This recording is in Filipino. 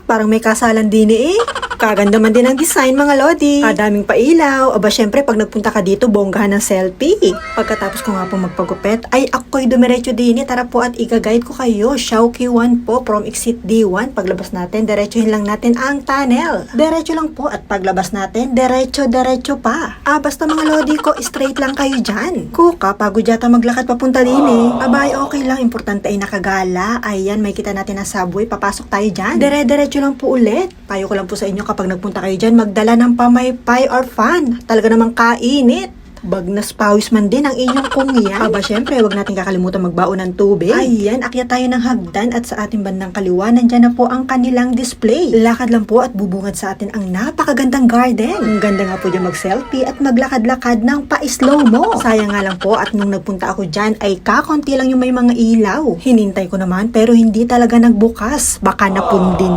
parang may kasalan din eh. Kaganda man din ang design mga lodi. Kadaming pailaw. Aba syempre pag nagpunta ka dito, bonggahan ng selfie. Pagkatapos ko nga po magpagupit, ay ako'y dumiretso din eh. Tara po at i-guide ko kayo. Xiaoqi 1 po from exit D1. Paglabas natin, diretsuhin lang natin ang tunnel. Diretso lang po at paglabas natin, diretso pa. Basta mga lodi ko, straight lang kayo dyan. Kuka, pagod yata maglakad papunta din eh. Abay, okay lang. Importante ay nakagala. Ayan, may kita natin na subway. Papasok tayo dyan. Diretso lang po ulit. Payo ko lang po sa inyo kapag nagpunta kayo dyan, magdala ng pamaypay or fan. Talaga namang kainit. Bagnas pawis man din ang inyong kumya. Aba, syempre, wag natin kakalimutan magbaon ng tubig. Ayan, akyat tayo ng hagdan at sa ating bandang kaliwa, nandyan na po ang kanilang display. Lakad lang po at bubungad sa atin ang napakagandang garden. Ang ganda nga po dyan mag-selfie at maglakad-lakad ng pa-slow mo. Sayang nga lang po at nung nagpunta ako dyan ay kakonti lang yung may mga ilaw. Hinintay ko naman pero hindi talaga nagbukas. Baka napundin